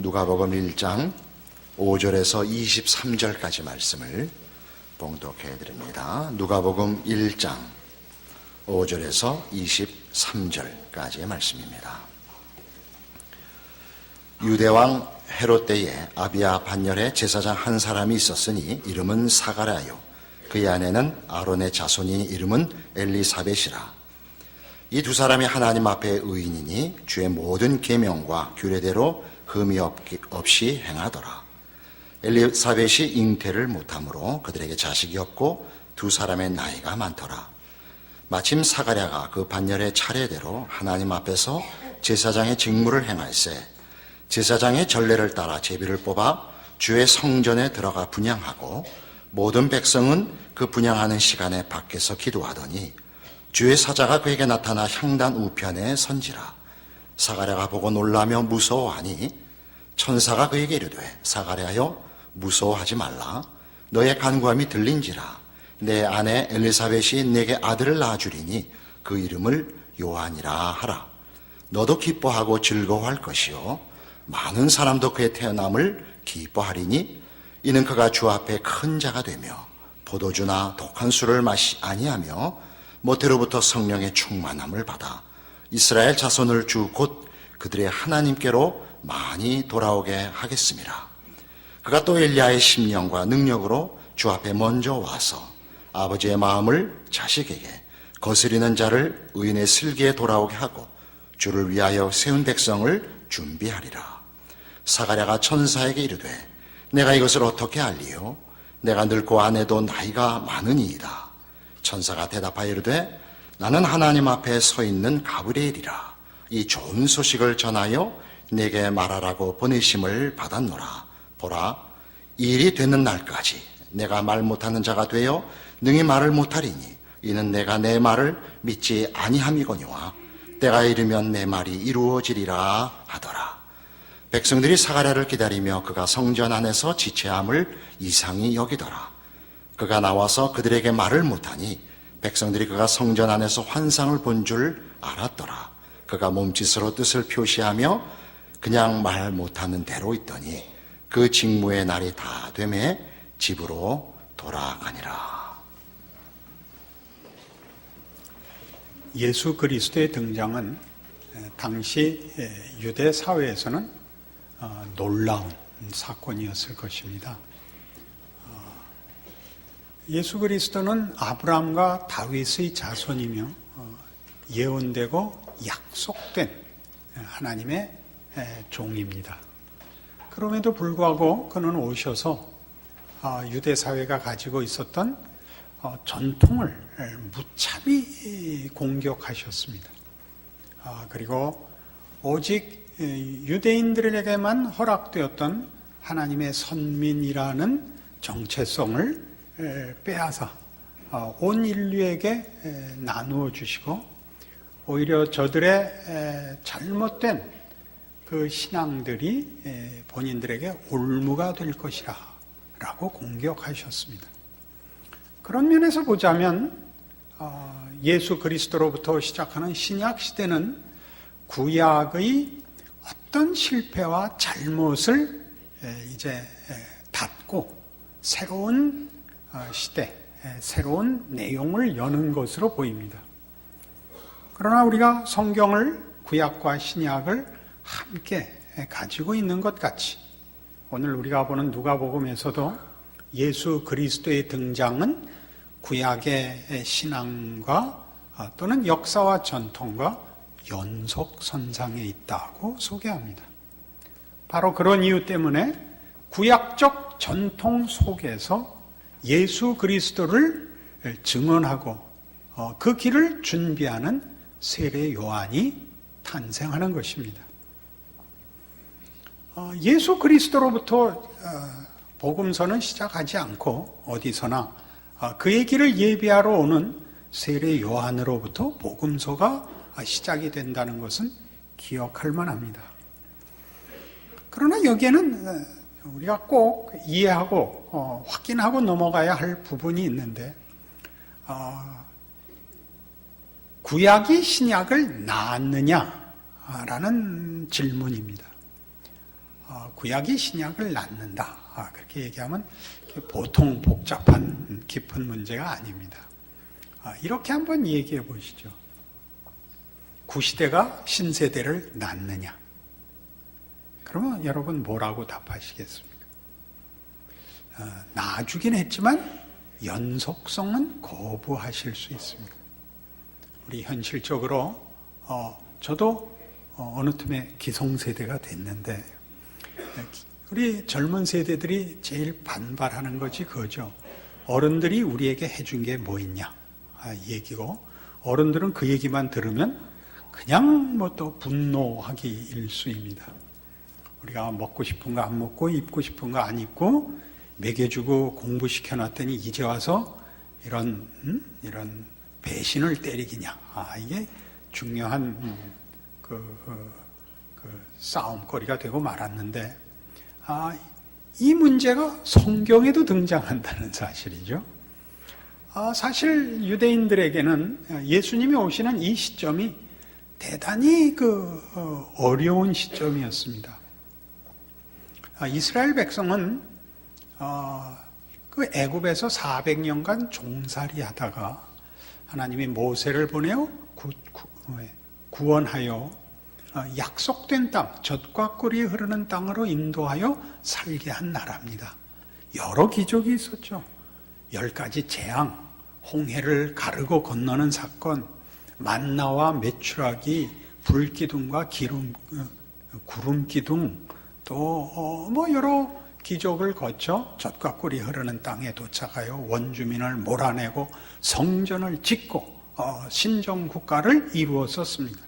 누가복음 1장 5절에서 23절까지 말씀을 봉독해 드립니다. 누가복음 1장 5절에서 23절까지의 말씀입니다. 유대왕 헤롯 때에 아비야 반열에 제사장 한 사람이 있었으니 이름은 사가랴요, 그의 아내는 아론의 자손이니 이름은 엘리사벳이라. 이 두 사람이 하나님 앞에 의인이니 주의 모든 계명과 규례대로 흠이 없이 행하더라. 엘리사벳이 잉태를 못하므로 그들에게 자식이 없고 두 사람의 나이가 많더라. 마침 사가랴가 그 반열의 차례대로 하나님 앞에서 제사장의 직무를 행할세 제사장의 전례를 따라 제비를 뽑아 주의 성전에 들어가 분향하고 모든 백성은 그 분향하는 시간에 밖에서 기도하더니 주의 사자가 그에게 나타나 향단 우편에 선지라. 사가랴가 보고 놀라며 무서워하니 천사가 그에게 이르되 사가랴여 무서워하지 말라. 너의 간구함이 들린지라. 내 아내 엘리사벳이 내게 아들을 낳아주리니 그 이름을 요한이라 하라. 너도 기뻐하고 즐거워할 것이요 많은 사람도 그의 태어남을 기뻐하리니 이는 그가 주 앞에 큰 자가 되며 포도주나 독한 술을 마시 아니하며 모태로부터 성령의 충만함을 받아 이스라엘 자손을 주 곧 그들의 하나님께로 많이 돌아오게 하겠습니다. 그가 또 엘리야의 심령과 능력으로 주 앞에 먼저 와서 아버지의 마음을 자식에게 거스리는 자를 의인의 슬기에 돌아오게 하고 주를 위하여 세운 백성을 준비하리라. 사가랴가 천사에게 이르되 내가 이것을 어떻게 알리요? 내가 늙고 아내도 나이가 많으니이다. 천사가 대답하여 이르되 나는 하나님 앞에 서 있는 가브리엘이라. 이 좋은 소식을 전하여 내게 말하라고 보내심을 받았노라. 보라, 이 일이 되는 날까지 내가 말 못하는 자가 되어 능히 말을 못하리니 이는 내가 내 말을 믿지 아니함이거니와 때가 이르면 내 말이 이루어지리라 하더라. 백성들이 사가랴를 기다리며 그가 성전 안에서 지체함을 이상히 여기더라. 그가 나와서 그들에게 말을 못하니 백성들이 그가 성전 안에서 환상을 본 줄 알았더라. 그가 몸짓으로 뜻을 표시하며 그냥 말 못하는 대로 있더니 그 직무의 날이 다 되매 집으로 돌아가니라. 예수 그리스도의 등장은 당시 유대 사회에서는 놀라운 사건이었을 것입니다. 예수 그리스도는 아브라함과 다윗의 자손이며 예언되고 약속된 하나님의 종입니다. 그럼에도 불구하고 그는 오셔서 유대 사회가 가지고 있었던 전통을 무참히 공격하셨습니다. 그리고 오직 유대인들에게만 허락되었던 하나님의 선민이라는 정체성을 빼앗아 온 인류에게 나누어 주시고 오히려 저들의 잘못된 그 신앙들이 본인들에게 올무가 될 것이라 라고 공격하셨습니다. 그런 면에서 보자면 예수 그리스도로부터 시작하는 신약 시대는 구약의 어떤 실패와 잘못을 이제 닫고 새로운 시대, 새로운 내용을 여는 것으로 보입니다. 그러나 우리가 성경을, 구약과 신약을 함께 가지고 있는 것 같이 오늘 우리가 보는 누가복음에서도 예수 그리스도의 등장은 구약의 신앙과 또는 역사와 전통과 연속선상에 있다고 소개합니다. 바로 그런 이유 때문에 구약적 전통 속에서 예수 그리스도를 증언하고 그 길을 준비하는 세례 요한이 탄생하는 것입니다. 예수 그리스도로부터 복음서는 시작하지 않고 어디서나 그의 길을 예비하러 오는 세례 요한으로부터 복음서가 시작이 된다는 것은 기억할 만합니다. 그러나 여기에는 우리가 꼭 이해하고 확인하고 넘어가야 할 부분이 있는데 구약이 신약을 낳았느냐라는 질문입니다. 구약이 신약을 낳는다. 그렇게 얘기하면 보통 복잡한 깊은 문제가 아닙니다. 이렇게 한번 얘기해 보시죠. 구시대가 신세대를 낳느냐? 그러면 여러분 뭐라고 답하시겠습니까? 낳아주긴 했지만 연속성은 거부하실 수 있습니다. 우리 현실적으로 저도 어느 틈에 기성세대가 됐는데 우리 젊은 세대들이 제일 반발하는 것이 그거죠. 어른들이 우리에게 해준 게 뭐 있냐 얘기고, 어른들은 그 얘기만 들으면 그냥 뭐 또 분노하기 일쑤입니다. 우리가 먹고 싶은 거 안 먹고 입고 싶은 거 안 입고 먹여주고 공부시켜놨더니 이제 와서 이런 배신을 때리기냐. 이게 중요한 싸움거리가 되고 말았는데, 이 문제가 성경에도 등장한다는 사실이죠. 사실 유대인들에게는 예수님이 오시는 이 시점이 대단히 어려운 시점이었습니다. 이스라엘 백성은 애굽에서 400년간 종살이 하다가 하나님이 모세를 보내어 구원하여 약속된 땅, 젖과 꿀이 흐르는 땅으로 인도하여 살게 한 나라입니다. 여러 기적이 있었죠. 10가지 재앙, 홍해를 가르고 건너는 사건, 만나와 메추라기, 불기둥과 구름기둥, 또 여러 기적을 거쳐 젖과 꿀이 흐르는 땅에 도착하여 원주민을 몰아내고 성전을 짓고 신정국가를 이루었었습니다.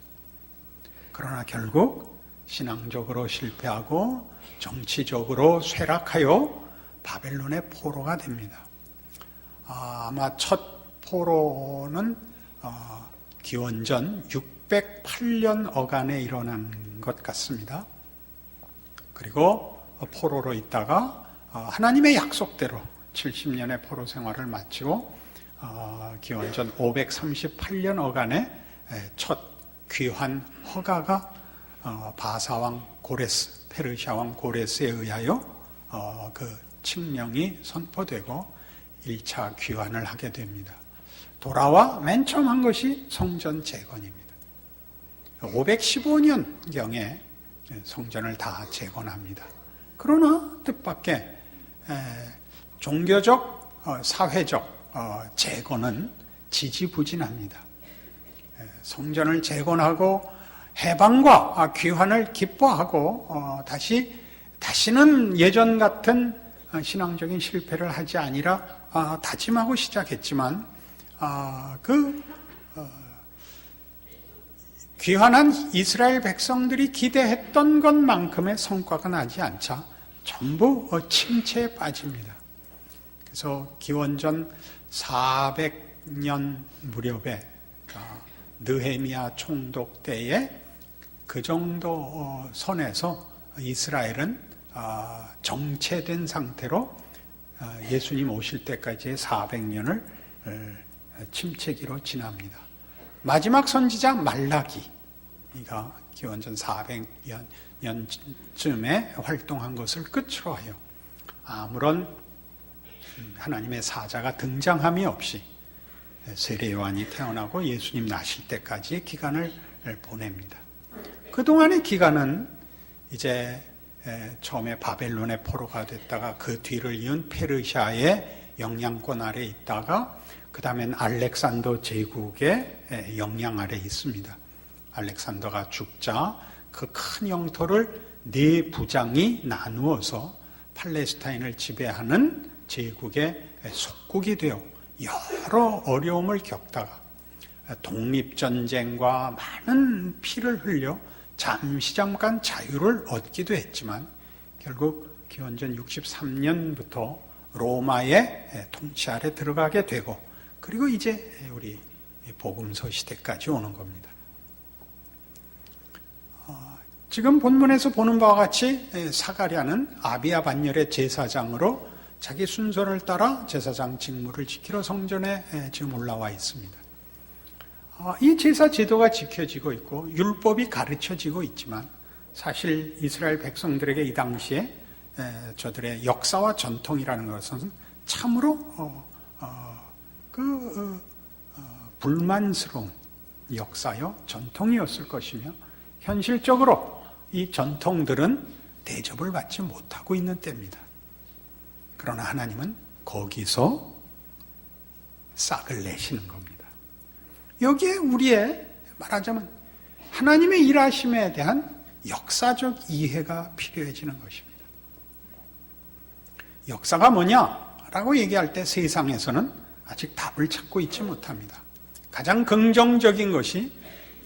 그러나 결국 신앙적으로 실패하고 정치적으로 쇠락하여 바벨론의 포로가 됩니다. 아마 첫 포로는 기원전 608년 어간에 일어난 것 같습니다. 그리고 포로로 있다가 하나님의 약속대로 70년의 포로 생활을 마치고 기원전 538년 어간에 첫 귀환 허가가 바사왕 고레스, 페르시아왕 고레스에 의하여 그 칙령이 선포되고 1차 귀환을 하게 됩니다. 돌아와 맨 처음 한 것이 성전 재건입니다. 515년경에 성전을 다 재건합니다. 그러나 뜻밖의 종교적, 사회적 재건은 지지부진합니다. 성전을 재건하고 해방과 귀환을 기뻐하고 다시는 예전 같은 신앙적인 실패를 하지 아니라 다짐하고 시작했지만 귀환한 이스라엘 백성들이 기대했던 것만큼의 성과가 나지 않자 전부 침체에 빠집니다. 그래서 기원전 400년 무렵에 느헤미야 총독 때에 그 정도 선에서 이스라엘은 정체된 상태로 예수님 오실 때까지의 400년을 침체기로 지납니다. 마지막 선지자 말라기가 기원전 400년쯤에 활동한 것을 끝으로 하여 아무런 하나님의 사자가 등장함이 없이 세례 요한이 태어나고 예수님 나실 때까지의 기간을 보냅니다. 그동안의 기간은 이제 처음에 바벨론의 포로가 됐다가 그 뒤를 이은 페르시아의 영향권 아래 있다가 그 다음엔 알렉산더 제국의 영향 아래 있습니다. 알렉산더가 죽자 그 큰 영토를 네 부장이 나누어서 팔레스타인을 지배하는 제국의 속국이 되어 여러 어려움을 겪다가 독립전쟁과 많은 피를 흘려 잠깐 자유를 얻기도 했지만 결국 기원전 63년부터 로마의 통치 아래 들어가게 되고 그리고 이제 우리 복음서 시대까지 오는 겁니다. 지금 본문에서 보는 바와 같이 사가랴는 아비야 반열의 제사장으로 자기 순서를 따라 제사장 직무를 지키러 성전에 지금 올라와 있습니다. 이 제사 제도가 지켜지고 있고 율법이 가르쳐지고 있지만 사실 이스라엘 백성들에게 이 당시에 저들의 역사와 전통이라는 것은 참으로 불만스러운 역사요 전통이었을 것이며, 현실적으로 이 전통들은 대접을 받지 못하고 있는 때입니다. 그러나 하나님은 거기서 싹을 내시는 겁니다. 여기에 우리의 말하자면 하나님의 일하심에 대한 역사적 이해가 필요해지는 것입니다. 역사가 뭐냐라고 얘기할 때 세상에서는 아직 답을 찾고 있지 못합니다. 가장 긍정적인 것이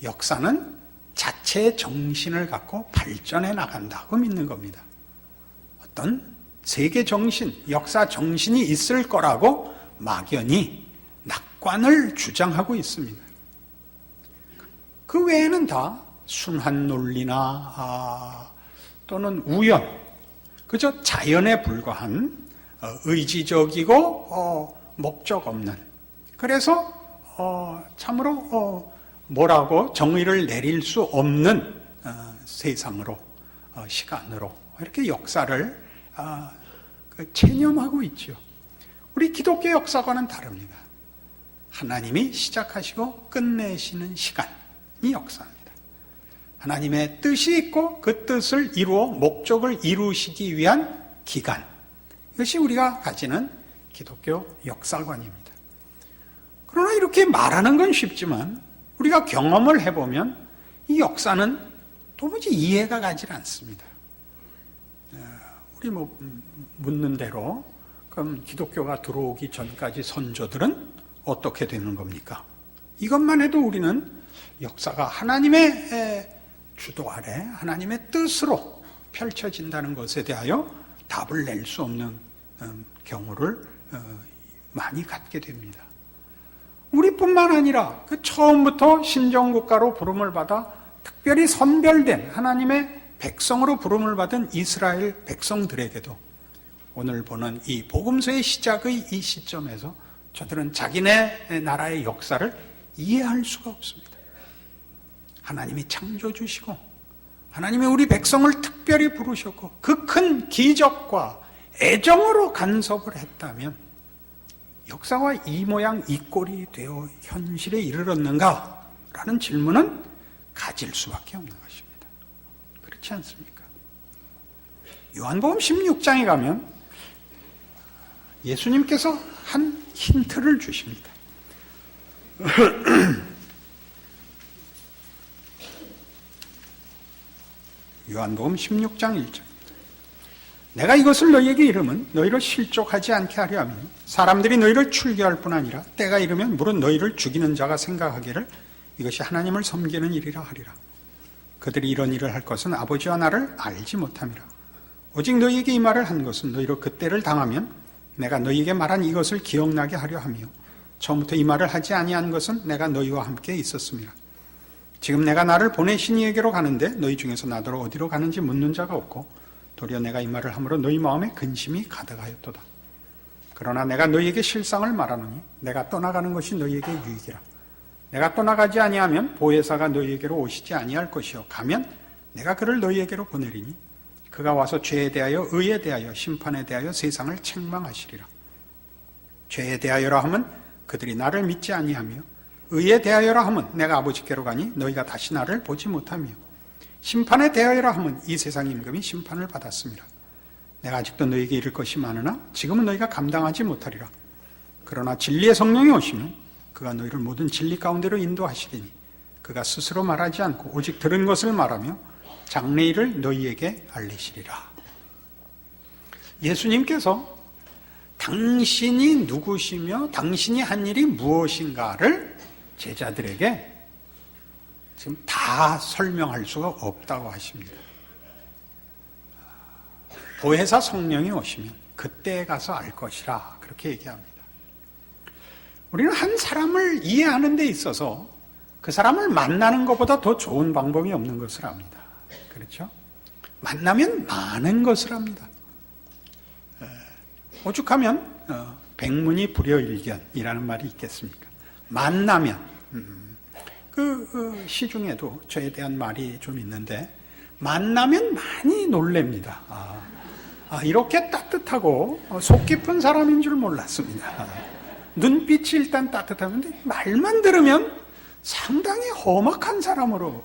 역사는 자체의 정신을 갖고 발전해 나간다고 믿는 겁니다. 어떤 세계 정신, 역사 정신이 있을 거라고 막연히 낙관을 주장하고 있습니다. 그 외에는 다 순한 논리나 또는 우연, 그저 자연에 불과한 의지적이고 목적 없는, 그래서 참으로 뭐라고 정의를 내릴 수 없는 세상으로, 시간으로 이렇게 역사를 체념하고 있죠. 우리 기독교 역사과는 다릅니다. 하나님이 시작하시고 끝내시는 시간이 역사입니다. 하나님의 뜻이 있고 그 뜻을 이루어 목적을 이루시기 위한 기간, 이것이 우리가 가지는 기독교 역사관입니다. 그러나 이렇게 말하는 건 쉽지만 우리가 경험을 해보면 이 역사는 도무지 이해가 가지 않습니다. 우리 묻는 대로 그럼 기독교가 들어오기 전까지 선조들은 어떻게 되는 겁니까? 이것만 해도 우리는 역사가 하나님의 주도 아래 하나님의 뜻으로 펼쳐진다는 것에 대하여 답을 낼 수 없는 경우를 많이 갖게 됩니다. 우리뿐만 아니라 그 처음부터 신정국가로 부름을 받아 특별히 선별된 하나님의 백성으로 부름을 받은 이스라엘 백성들에게도 오늘 보는 이 복음서의 시작의 이 시점에서 저들은 자기네 나라의 역사를 이해할 수가 없습니다. 하나님이 창조주시고 하나님이 우리 백성을 특별히 부르셨고 그 큰 기적과 애정으로 간섭을 했다면 역사가 이 모양 이 꼴이 되어 현실에 이르렀는가? 라는 질문은 가질 수밖에 없는 것입니다. 그렇지 않습니까? 요한복음 16장에 가면 예수님께서 한 힌트를 주십니다. 요한복음 16장 1절. 내가 이것을 너희에게 이르면 너희를 실족하지 않게 하려 하며 사람들이 너희를 출교할 뿐 아니라 때가 이르면 물은 너희를 죽이는 자가 생각하기를 이것이 하나님을 섬기는 일이라 하리라. 그들이 이런 일을 할 것은 아버지와 나를 알지 못함이라. 오직 너희에게 이 말을 한 것은 너희로 그때를 당하면 내가 너희에게 말한 이것을 기억나게 하려 하며 처음부터 이 말을 하지 아니한 것은 내가 너희와 함께 있었습니다. 지금 내가 나를 보내신 이에게로 가는데 너희 중에서 나더러 어디로 가는지 묻는 자가 없고 도리어 내가 이 말을 함으로 너희 마음에 근심이 가득하였도다. 그러나 내가 너희에게 실상을 말하노니 내가 떠나가는 것이 너희에게 유익이라. 내가 떠나가지 아니하면 보혜사가 너희에게로 오시지 아니할 것이요 가면 내가 그를 너희에게로 보내리니 그가 와서 죄에 대하여 의에 대하여 심판에 대하여 세상을 책망하시리라. 죄에 대하여라 하면 그들이 나를 믿지 아니하며 의에 대하여라 하면 내가 아버지께로 가니 너희가 다시 나를 보지 못하며 심판에 대하여라 하면 이 세상 임금이 심판을 받았습니다. 내가 아직도 너희에게 이를 것이 많으나 지금은 너희가 감당하지 못하리라. 그러나 진리의 성령이 오시면 그가 너희를 모든 진리 가운데로 인도하시리니 그가 스스로 말하지 않고 오직 들은 것을 말하며 장래일을 너희에게 알리시리라. 예수님께서 당신이 누구시며 당신이 한 일이 무엇인가를 제자들에게 지금 다 설명할 수가 없다고 하십니다. 보혜사 성령이 오시면 그때 가서 알 것이라 그렇게 얘기합니다. 우리는 한 사람을 이해하는 데 있어서 그 사람을 만나는 것보다 더 좋은 방법이 없는 것을 압니다. 그렇죠? 만나면 많은 것을 합니다. 오죽하면 백문이 불여일견이라는 말이 있겠습니까? 만나면 그 시중에도 저에 대한 말이 좀 있는데 만나면 많이 놀랍니다. 이렇게 따뜻하고 속 깊은 사람인 줄 몰랐습니다. 눈빛이 일단 따뜻한데 말만 들으면 상당히 험악한 사람으로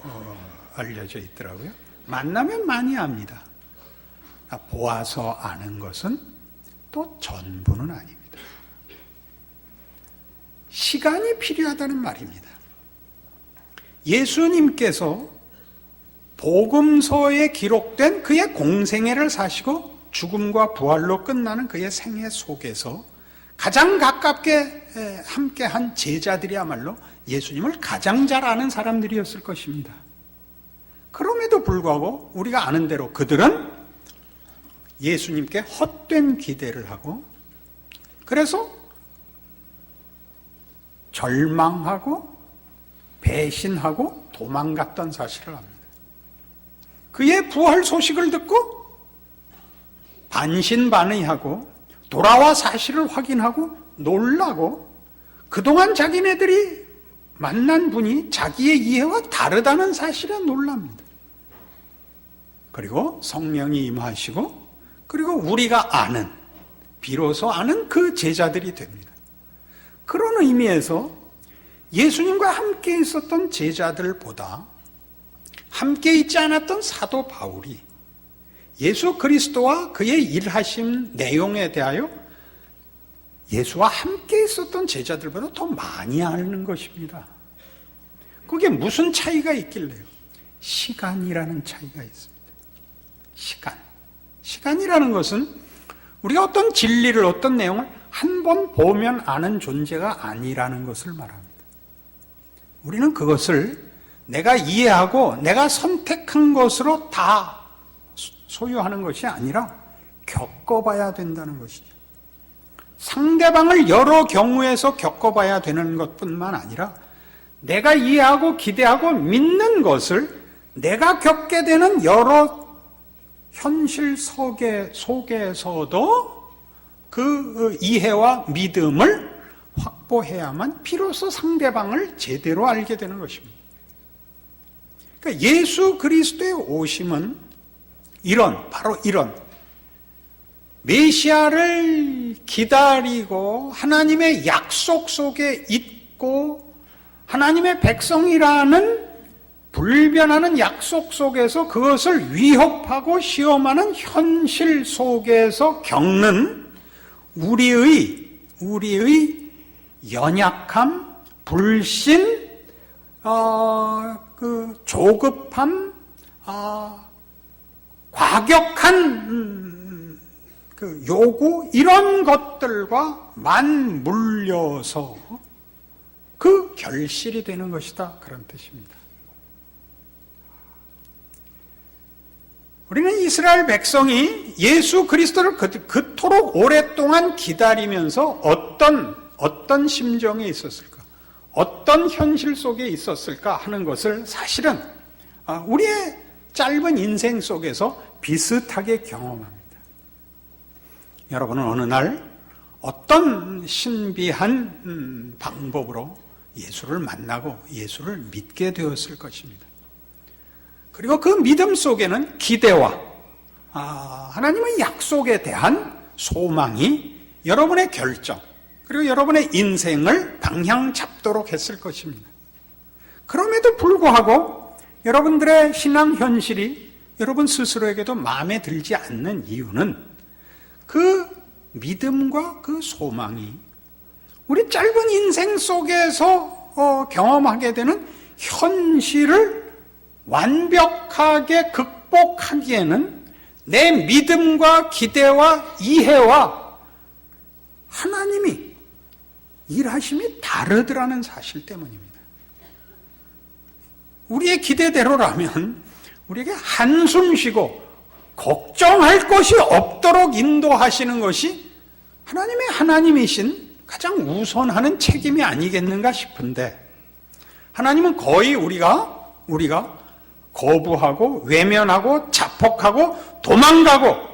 알려져 있더라고요. 만나면 많이 압니다. 보아서 아는 것은 또 전부는 아닙니다. 시간이 필요하다는 말입니다. 예수님께서 복음서에 기록된 그의 공생애를 사시고 죽음과 부활로 끝나는 그의 생애 속에서 가장 가깝게 함께한 제자들이야말로 예수님을 가장 잘 아는 사람들이었을 것입니다. 그럼에도 불구하고 우리가 아는 대로 그들은 예수님께 헛된 기대를 하고 그래서 절망하고 배신하고 도망갔던 사실을 압니다. 그의 부활 소식을 듣고 반신반의하고 돌아와 사실을 확인하고 놀라고 그동안 자기네들이 만난 분이 자기의 이해와 다르다는 사실에 놀랍니다. 그리고 성령이 임하시고 그리고 우리가 아는 비로소 아는 그 제자들이 됩니다. 그런 의미에서 예수님과 함께 있었던 제자들보다 함께 있지 않았던 사도 바울이 예수 그리스도와 그의 일하신 내용에 대하여 예수와 함께 있었던 제자들보다 더 많이 아는 것입니다. 그게 무슨 차이가 있길래요? 시간이라는 차이가 있습니다. 시간이라는 것은 우리가 어떤 진리를 어떤 내용을 한 번 보면 아는 존재가 아니라는 것을 말합니다. 우리는 그것을 내가 이해하고 내가 선택한 것으로 다 소유하는 것이 아니라 겪어봐야 된다는 것이죠. 상대방을 여러 경우에서 겪어봐야 되는 것뿐만 아니라 내가 이해하고 기대하고 믿는 것을 내가 겪게 되는 여러 현실 속에서도 그 이해와 믿음을 확보해야만 비로소 상대방을 제대로 알게 되는 것입니다. 그러니까 예수 그리스도의 오심은 바로 이런 메시아를 기다리고 하나님의 약속 속에 있고 하나님의 백성이라는 불변하는 약속 속에서 그것을 위협하고 시험하는 현실 속에서 겪는 우리의 연약함, 불신, 조급함, 과격한 요구 이런 것들과 맞물려서 그 결실이 되는 것이다 그런 뜻입니다. 우리는 이스라엘 백성이 예수 그리스도를 그토록 오랫동안 기다리면서 어떤 심정에 있었을까? 어떤 현실 속에 있었을까 하는 것을 사실은 우리의 짧은 인생 속에서 비슷하게 경험합니다. 여러분은 어느 날 어떤 신비한 방법으로 예수를 만나고 예수를 믿게 되었을 것입니다. 그리고 그 믿음 속에는 기대와 하나님의 약속에 대한 소망이 여러분의 결정 그리고 여러분의 인생을 방향 잡도록 했을 것입니다. 그럼에도 불구하고 여러분들의 신앙 현실이 여러분 스스로에게도 마음에 들지 않는 이유는 그 믿음과 그 소망이 우리 짧은 인생 속에서 경험하게 되는 현실을 완벽하게 극복하기에는 내 믿음과 기대와 이해와 하나님이 일하심이 다르더라는 사실 때문입니다. 우리의 기대대로라면 우리에게 한숨 쉬고 걱정할 것이 없도록 인도하시는 것이 하나님이신 가장 우선하는 책임이 아니겠는가 싶은데 하나님은 거의 우리가 거부하고 외면하고 자폭하고 도망가고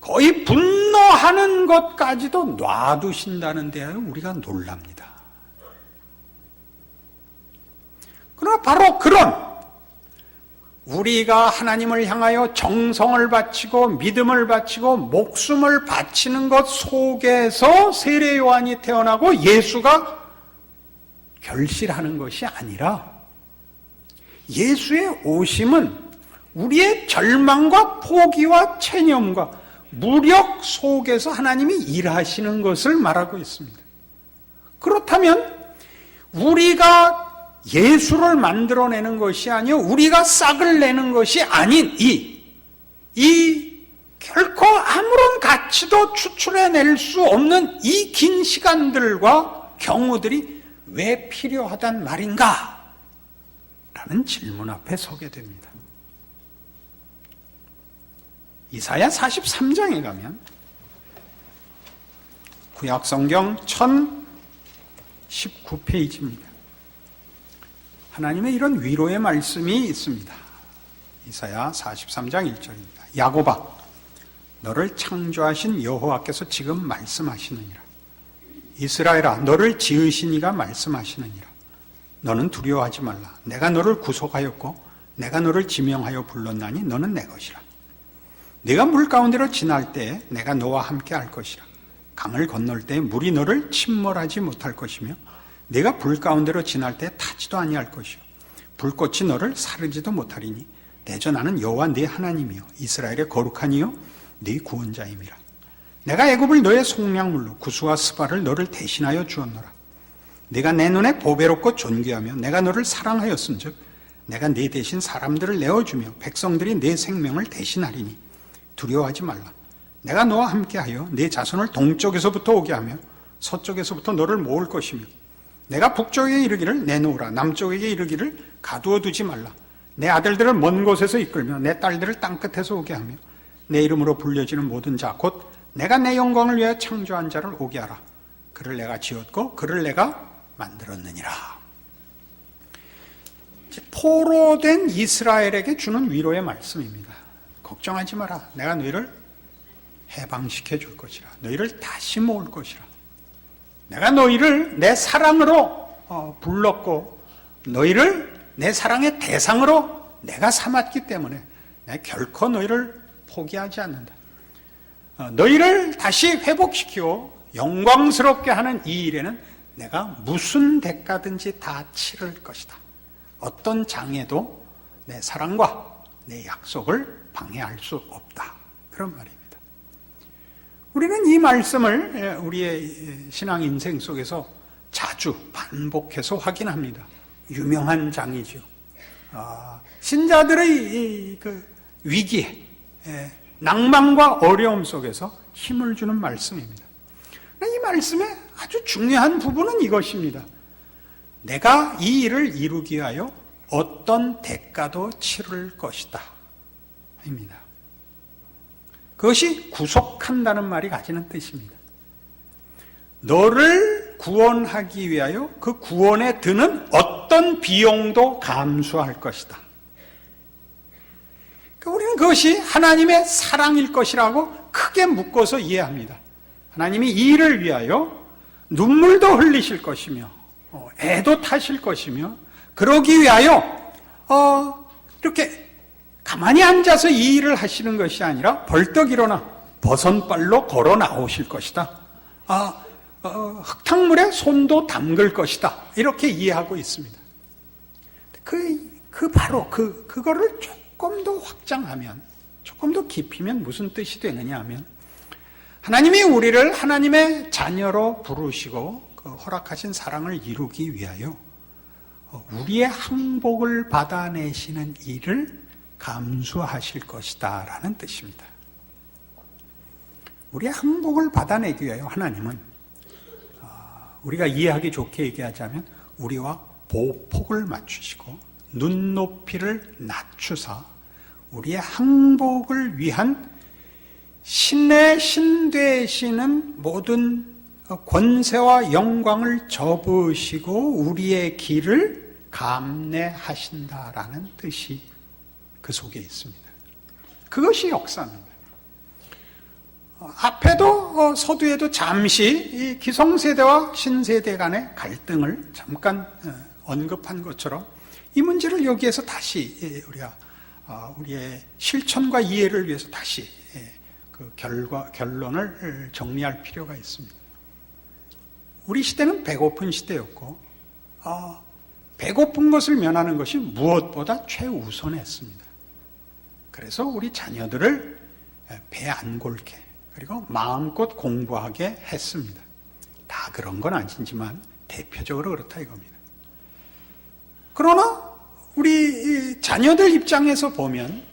거의 분노하는 것까지도 놔두신다는 데에 우리가 놀랍니다. 그러나 바로 그런 우리가 하나님을 향하여 정성을 바치고 믿음을 바치고 목숨을 바치는 것 속에서 세례 요한이 태어나고 예수가 결실하는 것이 아니라 예수의 오심은 우리의 절망과 포기와 체념과 무력 속에서 하나님이 일하시는 것을 말하고 있습니다. 그렇다면 우리가 예수를 만들어내는 것이 아니요 우리가 싹을 내는 것이 아닌 이 결코 아무런 가치도 추출해낼 수 없는 이 긴 시간들과 경우들이 왜 필요하단 말인가? 라는 질문 앞에 서게 됩니다. 이사야 43장에 가면 구약성경 1019페이지입니다. 하나님의 이런 위로의 말씀이 있습니다. 이사야 43장 1절입니다. 야곱아, 너를 창조하신 여호와께서 지금 말씀하시느니라. 이스라엘아, 너를 지으신 이가 말씀하시느니라. 너는 두려워하지 말라. 내가 너를 구속하였고 내가 너를 지명하여 불렀나니 너는 내 것이라. 네가 물 가운데로 지날 때에 내가 너와 함께 할 것이라. 강을 건널 때에 물이 너를 침몰하지 못할 것이며 네가 불 가운데로 지날 때에 타지도 아니할 것이요 불꽃이 너를 사르지도 못하리니 대저 나는 여호와 네 하나님이요 이스라엘의 거룩한 이요 네 구원자임이라. 내가 애굽을 너의 속량물로 구수와 스바를 너를 대신하여 주었노라. 네가 내 눈에 보배롭고 존귀하며 내가 너를 사랑하였은즉 내가 네 대신 사람들을 내어주며 백성들이 네 생명을 대신하리니 두려워하지 말라. 내가 너와 함께하여 네 자손을 동쪽에서부터 오게 하며 서쪽에서부터 너를 모을 것이며 내가 북쪽에 이르기를 내놓으라. 남쪽에게 이르기를 가두어 두지 말라. 내 아들들을 먼 곳에서 이끌며 내 딸들을 땅끝에서 오게 하며 내 이름으로 불려지는 모든 자 곧 내가 내 영광을 위하여 창조한 자를 오게 하라. 그를 내가 지었고 그를 내가 만들었느니라. 포로된 이스라엘에게 주는 위로의 말씀입니다. 걱정하지 마라. 내가 너희를 해방시켜 줄 것이라. 너희를 다시 모을 것이라. 내가 너희를 내 사랑으로 불렀고 너희를 내 사랑의 대상으로 내가 삼았기 때문에 내가 결코 너희를 포기하지 않는다. 너희를 다시 회복시키고 영광스럽게 하는 이 일에는 내가 무슨 대가든지 다 치를 것이다. 어떤 장애도 내 사랑과 내 약속을 방해할 수 없다. 그런 말입니다. 우리는 이 말씀을 우리의 신앙 인생 속에서 자주 반복해서 확인합니다. 유명한 장이죠. 신자들의 그 위기에 낭만과 어려움 속에서 힘을 주는 말씀입니다. 이 말씀의 아주 중요한 부분은 이것입니다. 내가 이 일을 이루기 위하여 어떤 대가도 치를 것이다. 입니다. 그것이 구속한다는 말이 가지는 뜻입니다. 너를 구원하기 위하여 그 구원에 드는 어떤 비용도 감수할 것이다. 우리는 그것이 하나님의 사랑일 것이라고 크게 묶어서 이해합니다. 하나님이 이 일을 위하여 눈물도 흘리실 것이며 애도 타실 것이며 그러기 위하여 이렇게 가만히 앉아서 이 일을 하시는 것이 아니라 벌떡 일어나 버선발로 걸어 나오실 것이다. 흙탕물에 손도 담글 것이다. 이렇게 이해하고 있습니다. 바로 그거를 조금 더 확장하면, 조금 더 깊이면 무슨 뜻이 되느냐 하면, 하나님이 우리를 하나님의 자녀로 부르시고 허락하신 사랑을 이루기 위하여 우리의 항복을 받아내시는 일을 감수하실 것이다 라는 뜻입니다. 우리의 항복을 받아내기 위하여 하나님은 우리가 이해하기 좋게 얘기하자면 우리와 보폭을 맞추시고 눈높이를 낮추사 우리의 항복을 위한 신의 신 되시는 모든 권세와 영광을 접으시고 우리의 길을 감내하신다라는 뜻이 그 속에 있습니다. 그것이 역사입니다. 앞에도 서두에도 잠시 이 기성세대와 신세대 간의 갈등을 잠깐 언급한 것처럼 이 문제를 여기에서 다시 우리가 우리의 실천과 이해를 위해서 다시 그 결론을 정리할 필요가 있습니다. 우리 시대는 배고픈 시대였고 배고픈 것을 면하는 것이 무엇보다 최우선했습니다. 그래서 우리 자녀들을 배 안 골게 그리고 마음껏 공부하게 했습니다. 다 그런 건 아니지만 대표적으로 그렇다 이겁니다. 그러나 우리 자녀들 입장에서 보면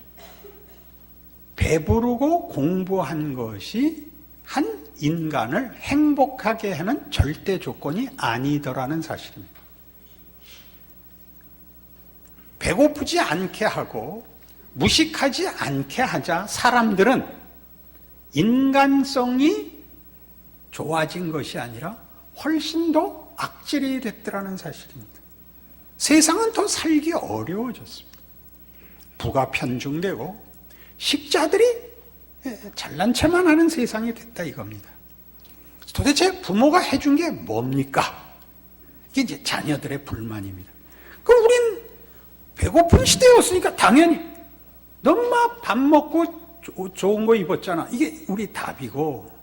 배부르고 공부한 것이 한 인간을 행복하게 하는 절대 조건이 아니더라는 사실입니다. 배고프지 않게 하고 무식하지 않게 하자 사람들은 인간성이 좋아진 것이 아니라 훨씬 더 악질이 됐더라는 사실입니다. 세상은 더 살기 어려워졌습니다. 부가 편중되고 식자들이 잘난 체만 하는 세상이 됐다 이겁니다. 도대체 부모가 해준 게 뭡니까? 이게 이제 자녀들의 불만입니다. 그럼 우린 배고픈 시대였으니까 당연히 너 엄마 밥 먹고 좋은 거 입었잖아. 이게 우리 답이고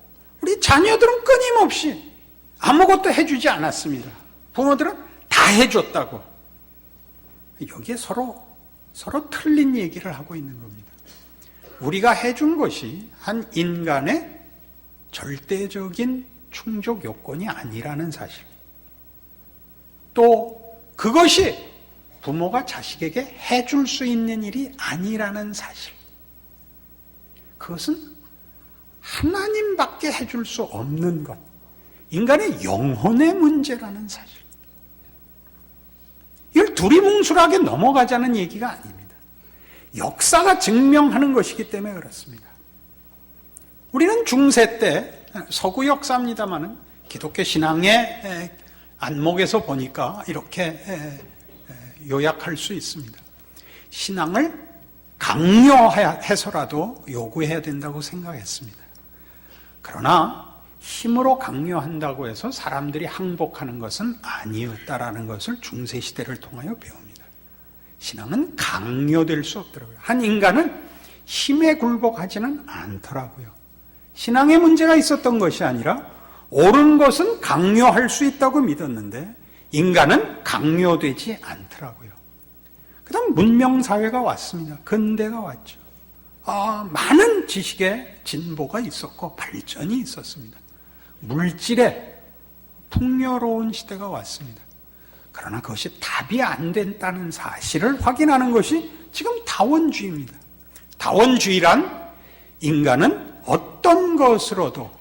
우리 자녀들은 끊임없이 아무것도 해주지 않았습니다. 부모들은 다 해줬다고. 여기에 서로 틀린 얘기를 하고 있는 겁니다. 우리가 해준 것이 한 인간의 절대적인 충족 요건이 아니라는 사실. 또 그것이 부모가 자식에게 해줄 수 있는 일이 아니라는 사실. 그것은 하나님밖에 해줄 수 없는 것. 인간의 영혼의 문제라는 사실. 이걸 두리뭉술하게 넘어가자는 얘기가 아닙니다. 역사가 증명하는 것이기 때문에 그렇습니다. 우리는 중세 때 서구 역사입니다마는 기독교 신앙의 안목에서 보니까 이렇게 요약할 수 있습니다. 신앙을 강요해서라도 요구해야 된다고 생각했습니다. 그러나 힘으로 강요한다고 해서 사람들이 항복하는 것은 아니었다라는 것을 중세시대를 통하여 배웁니다. 신앙은 강요될 수 없더라고요. 한 인간은 힘에 굴복하지는 않더라고요. 신앙에 문제가 있었던 것이 아니라 옳은 것은 강요할 수 있다고 믿었는데 인간은 강요되지 않더라고요. 그 다음 문명사회가 왔습니다. 근대가 왔죠. 많은 지식의 진보가 있었고 발전이 있었습니다. 물질의 풍요로운 시대가 왔습니다. 그러나 그것이 답이 안 된다는 사실을 확인하는 것이 지금 다원주의입니다. 다원주의란 인간은 어떤 것으로도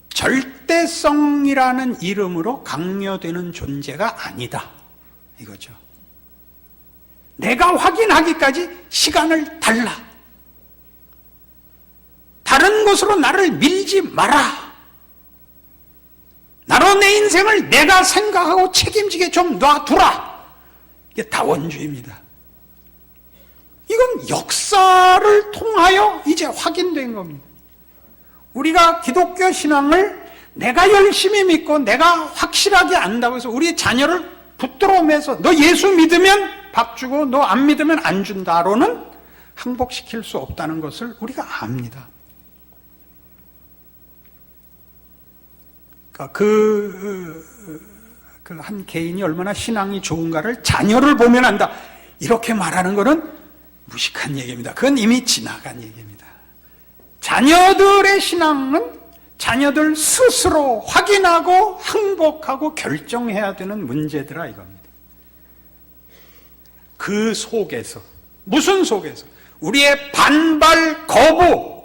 절대성이라는 이름으로 강요되는 존재가 아니다. 이거죠. 내가 확인하기까지 시간을 달라. 다른 곳으로 나를 밀지 마라. 나로 내 인생을 내가 생각하고 책임지게 좀 놔두라. 이게 다원주의입니다. 이건 역사를 통하여 이제 확인된 겁니다. 우리가 기독교 신앙을 내가 열심히 믿고 내가 확실하게 안다고 해서 우리 자녀를 붙들어 매서 너 예수 믿으면 밥 주고 너 안 믿으면 안 준다로는 항복시킬 수 없다는 것을 우리가 압니다. 한 개인이 얼마나 신앙이 좋은가를 자녀를 보면 안다. 이렇게 말하는 것은 무식한 얘기입니다. 그건 이미 지나간 얘기입니다. 자녀들의 신앙은 자녀들 스스로 확인하고 항복하고 결정해야 되는 문제더라 이겁니다. 그 속에서 무슨 속에서? 우리의 반발, 거부,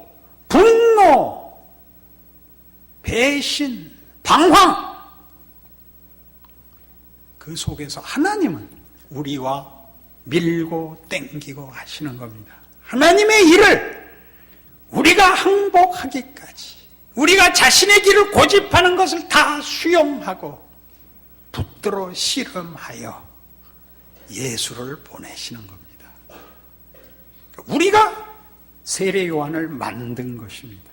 분노, 배신, 방황, 그 속에서 하나님은 우리와 밀고 땡기고 하시는 겁니다. 하나님의 일을 우리가 항복하기까지 우리가 자신의 길을 고집하는 것을 다 수용하고 붙들어 씨름하여 예수를 보내시는 겁니다. 우리가 세례 요한을 만든 것입니다.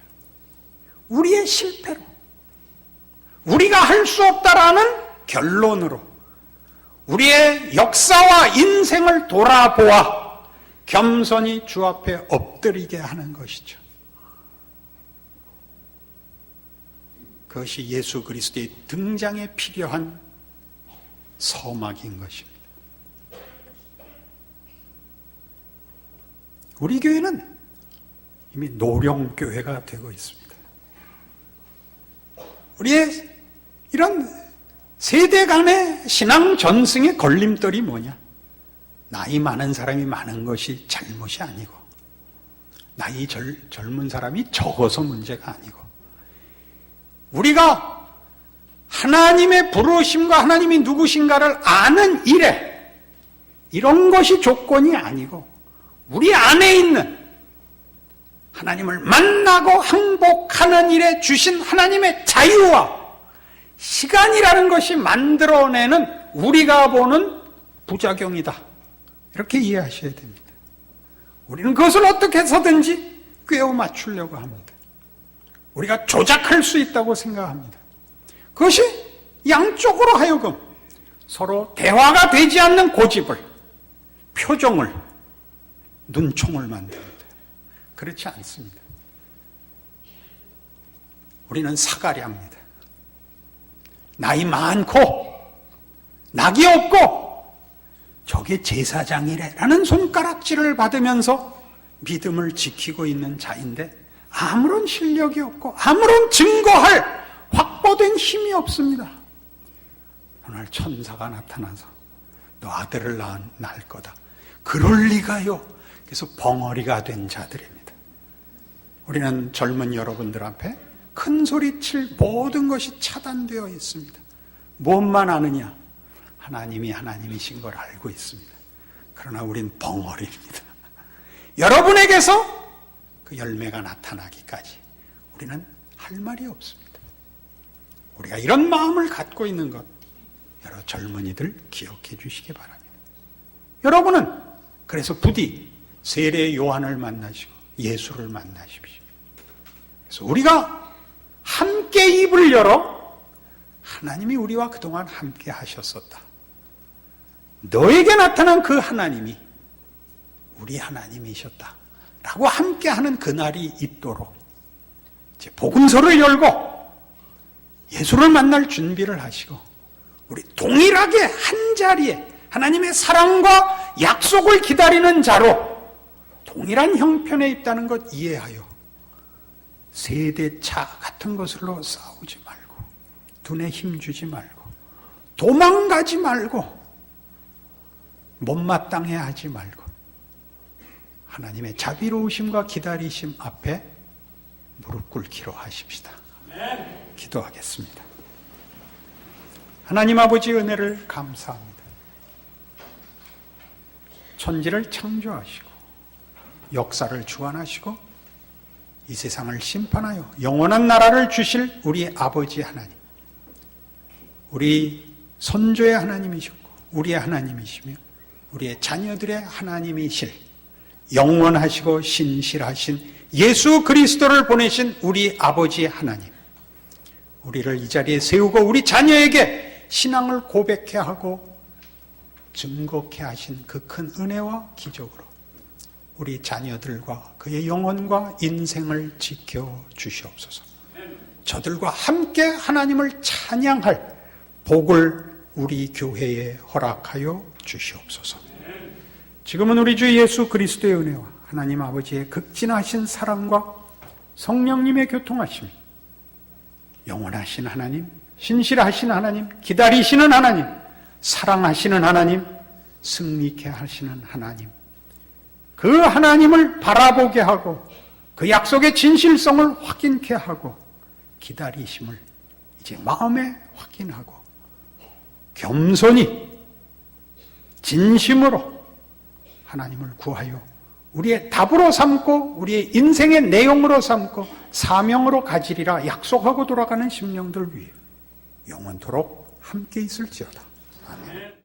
우리의 실패로 우리가 할 수 없다라는 결론으로 우리의 역사와 인생을 돌아보아 겸손히 주 앞에 엎드리게 하는 것이죠. 그것이 예수 그리스도의 등장에 필요한 서막인 것입니다. 우리 교회는 이미 노령교회가 되고 있습니다. 우리의 이런 세대 간의 신앙 전승의 걸림돌이 뭐냐? 나이 많은 사람이 많은 것이 잘못이 아니고, 나이 젊은 사람이 적어서 문제가 아니고, 우리가 하나님의 부르심과 하나님이 누구신가를 아는 일에 이런 것이 조건이 아니고, 우리 안에 있는 하나님을 만나고 항복하는 일에 주신 하나님의 자유와 시간이라는 것이 만들어내는 우리가 보는 부작용이다, 이렇게 이해하셔야 됩니다. 우리는 그것을 어떻게 해서든지 꿰어 맞추려고 합니다. 우리가 조작할 수 있다고 생각합니다. 그것이 양쪽으로 하여금 서로 대화가 되지 않는 고집을, 표정을, 눈총을 만듭니다. 그렇지 않습니다. 우리는 사가랴입니다. 나이 많고 낙이 없고 저게 제사장이래라는 손가락질을 받으면서 믿음을 지키고 있는 자인데 아무런 실력이 없고 아무런 증거할 확보된 힘이 없습니다. 오늘 천사가 나타나서 너 아들을 낳을 거다. 그럴 리가요. 그래서 벙어리가 된 자들입니다. 우리는 젊은 여러분들 앞에 큰 소리칠 모든 것이 차단되어 있습니다. 무엇만 아느냐? 하나님이 하나님이신 걸 알고 있습니다. 그러나 우린 벙어리입니다. 여러분에게서 그 열매가 나타나기까지 우리는 할 말이 없습니다. 우리가 이런 마음을 갖고 있는 것, 여러 젊은이들 기억해 주시기 바랍니다. 여러분은 그래서 부디 세례 요한을 만나시고 예수를 만나십시오. 그래서 우리가 함께 입을 열어 하나님이 우리와 그동안 함께 하셨었다, 너에게 나타난 그 하나님이 우리 하나님이셨다 라고 함께하는 그날이 있도록 이제 복음서를 열고 예수를 만날 준비를 하시고 우리 동일하게 한 자리에 하나님의 사랑과 약속을 기다리는 자로 동일한 형편에 있다는 것 이해하여 세대차 같은 것으로 싸우지 말고, 눈에 힘주지 말고, 도망가지 말고, 못마땅해 하지 말고 하나님의 자비로우심과 기다리심 앞에 무릎 꿇기로 하십시다. 기도하겠습니다. 하나님 아버지, 은혜를 감사합니다. 천지를 창조하시고 역사를 주관하시고 이 세상을 심판하여 영원한 나라를 주실 우리 아버지 하나님, 우리 선조의 하나님이셨고 우리의 하나님이시며 우리의 자녀들의 하나님이실 영원하시고 신실하신 예수 그리스도를 보내신 우리 아버지 하나님, 우리를 이 자리에 세우고 우리 자녀에게 신앙을 고백해 하고 증거케 하신 그 큰 은혜와 기적으로 우리 자녀들과 그의 영혼과 인생을 지켜 주시옵소서. 저들과 함께 하나님을 찬양할 복을 우리 교회에 허락하여 주시옵소서. 지금은 우리 주 예수 그리스도의 은혜와 하나님 아버지의 극진하신 사랑과 성령님의 교통하심이 영원하신 하나님, 신실하신 하나님, 기다리시는 하나님, 사랑하시는 하나님, 승리케 하시는 하나님, 그 하나님을 바라보게 하고 그 약속의 진실성을 확인케 하고 기다리심을 이제 마음에 확인하고 겸손히 진심으로 하나님을 구하여 우리의 답으로 삼고 우리의 인생의 내용으로 삼고 사명으로 가지리라 약속하고 돌아가는 심령들 위해 영원토록 함께 있을지어다. 아멘.